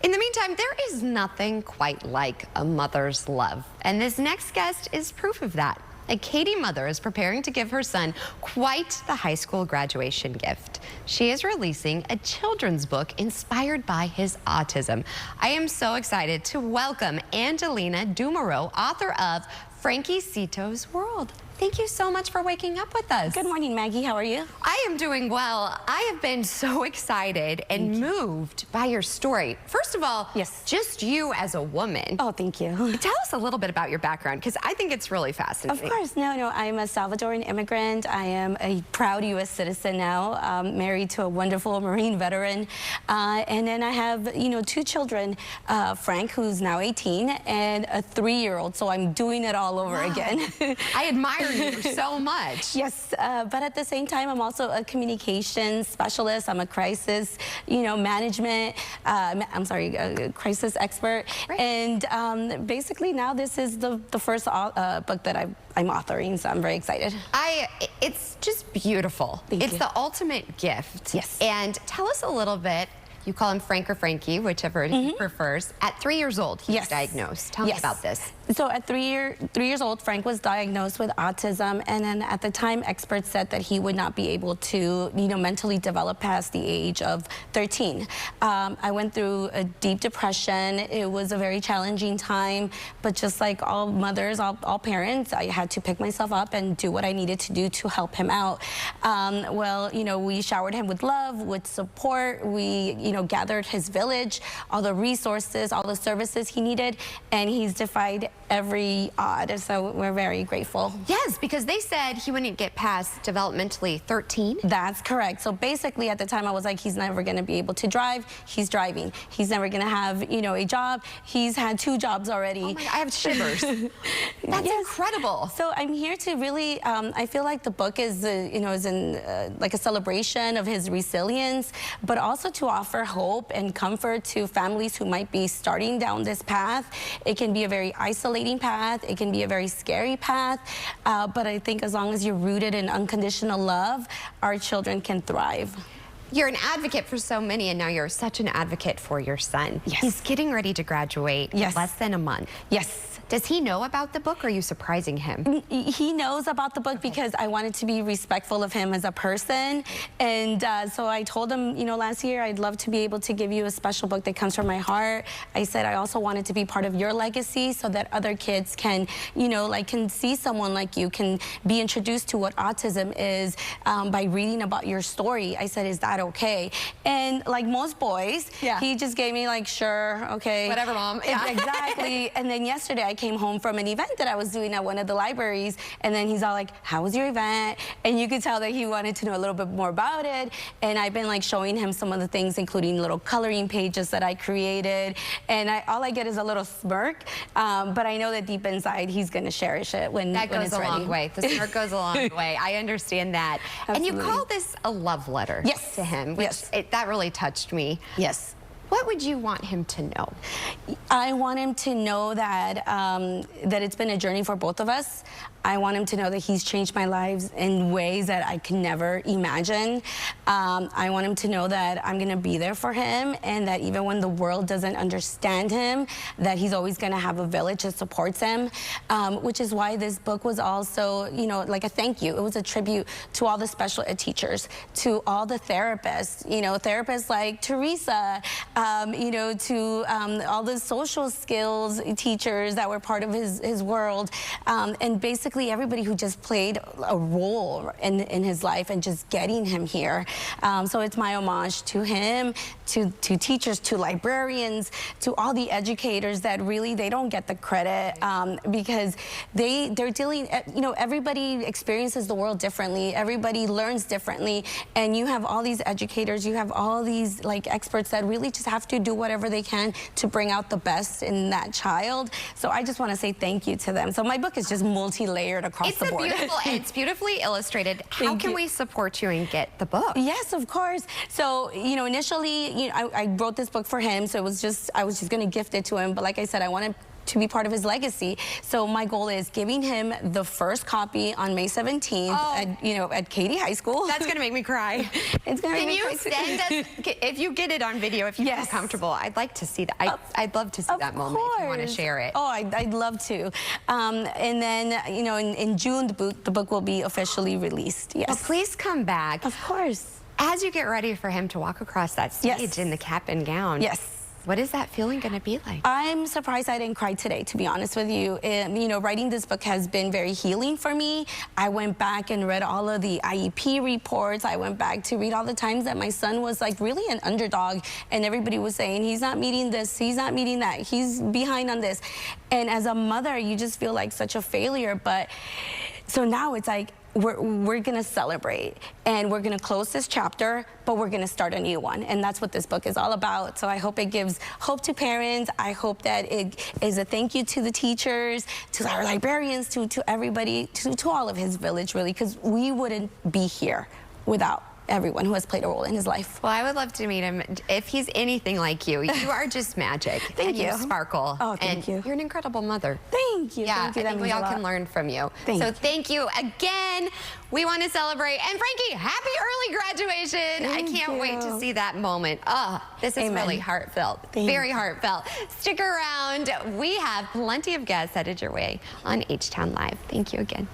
In the meantime, there is nothing quite like a mother's love. And this next guest is proof of that. A Katy mother is preparing to give her son quite the high school graduation gift. She is releasing a children's book inspired by his autism. I am so excited to welcome Angelina Dumaro, author of Frankie Cito's World. Thank you so much for waking up with us. Good morning, Maggie. How are you? I am doing well. I have been so excited and moved by your story. First of all, yes, just you as a woman. Oh, thank you. Tell us a little bit about your background, because I think it's really fascinating. Of course. No, I'm a Salvadoran immigrant. I am a proud U.S. citizen now, married to a wonderful Marine veteran. And then I have, two children, Frank, who's now 18, and a 3-year-old. So I'm doing it all over again. I admire you so much. Yes, but at the same time, I'm also a communications specialist. I'm a crisis, management, crisis expert. Right. And basically now this is the first book that I'm authoring, so I'm very excited. It's just beautiful. It's the ultimate gift. Yes. And tell us a little bit. You call him Frank or Frankie, whichever he prefers. At 3 years old, he's diagnosed. Tell me about this. So at 3 years old, Frank was diagnosed with autism, and then at the time, experts said that he would not be able to, mentally develop past the age of 13. I went through a deep depression. It was a very challenging time, but just like all mothers, all parents, I had to pick myself up and do what I needed to do to help him out. We showered him with love, with support. We, gathered his village, all the resources, all the services he needed, and he's defied every odd, so we're very grateful. Yes, because they said he wouldn't get past developmentally 13. That's correct. So basically at the time I was like, he's never going to be able to drive. He's driving. He's never going to have, a job. He's had 2 jobs already. Oh my God, I have shivers. That's incredible. So I'm here to really, I feel like the book is, like a celebration of his resilience, but also to offer hope and comfort to families who might be starting down this path. It can be a very isolating path. It can be a very scary path. But I think as long as you're rooted in unconditional love, our children can thrive. You're an advocate for so many, and now you're such an advocate for your son. Yes. He's getting ready to graduate in less than a month. Yes. Does he know about the book, or are you surprising him? He knows about the book because I wanted to be respectful of him as a person. And so I told him, last year, I'd love to be able to give you a special book that comes from my heart. I said I also wanted to be part of your legacy so that other kids can, can see someone like you, can be introduced to what autism is by reading about your story. I said, is that okay? And like most boys, he just gave me like, sure, okay. Whatever, Mom. Yeah. Exactly. And then yesterday I came home from an event that I was doing at one of the libraries, and then he's all like, how was your event? And you could tell that he wanted to know a little bit more about it. And I've been like showing him some of the things, including little coloring pages that I created. And all I get is a little smirk, but I know that deep inside he's going to cherish it when it's ready. That goes a long way. The smirk goes a long way. I understand that. Absolutely. And you call this a love letter to him, which that really touched me. Yes. What would you want him to know? I want him to know that that it's been a journey for both of us. I want him to know that he's changed my lives in ways that I could never imagine. I want him to know that I'm going to be there for him, and that even when the world doesn't understand him, that he's always going to have a village that supports him, which is why this book was also, like a thank you. It was a tribute to all the special ed teachers, to all the therapists, therapists like Teresa, to all the social skills teachers that were part of his world, and basically everybody who just played a role in his life and just getting him here. So it's my homage to him, to teachers, to librarians, to all the educators that really, they don't get the credit because they're dealing, everybody experiences the world differently. Everybody learns differently. And you have all these educators, you have all these like experts that really just have to do whatever they can to bring out the best in that child. So I just want to say thank you to them. So my book is just multi-layered across the board. It's beautifully illustrated. How can we support you and get the book? Yes, of course. So, initially, I wrote this book for him, so I was just going to gift it to him. But like I said, I wanted to be part of his legacy. So my goal is giving him the first copy on May 17th at Katy High School. That's gonna make me cry. It's gonna Can make me you cry too. send us, if you get it on video, if you feel comfortable, I'd like to see that. I'd love to see that moment if you want to share it. Oh, I'd love to. And then, you know, in June, the book will be officially released. Yes. Well, please come back. Of course. As you get ready for him to walk across that stage in the cap and gown. Yes. What is that feeling going to be like? I'm surprised I didn't cry today, to be honest with you. You know, writing this book has been very healing for me. I went back and read all of the IEP reports. I went back to read all the times that my son was like really an underdog, and everybody was saying, he's not meeting this, he's not meeting that, he's behind on this. And as a mother, you just feel like such a failure. But so now it's like, we're gonna celebrate and we're gonna close this chapter, but we're gonna start a new one. And that's what this book is all about. So I hope it gives hope to parents. I hope that it is a thank you to the teachers, to our librarians, to everybody, to all of his village, really, because we wouldn't be here without everyone who has played a role in his life. Well, I would love to meet him. If he's anything like you, you are just magic. Thank you. You sparkle. Oh, thank you. You're an incredible mother. Thank you. Yeah, Thank you. I think we all can learn from you. Thank you again. We want to celebrate. And Frankie, happy early graduation. I can't wait to see that moment. This is really heartfelt. Very heartfelt. Stick around. We have plenty of guests headed your way on H-Town Live. Thank you again.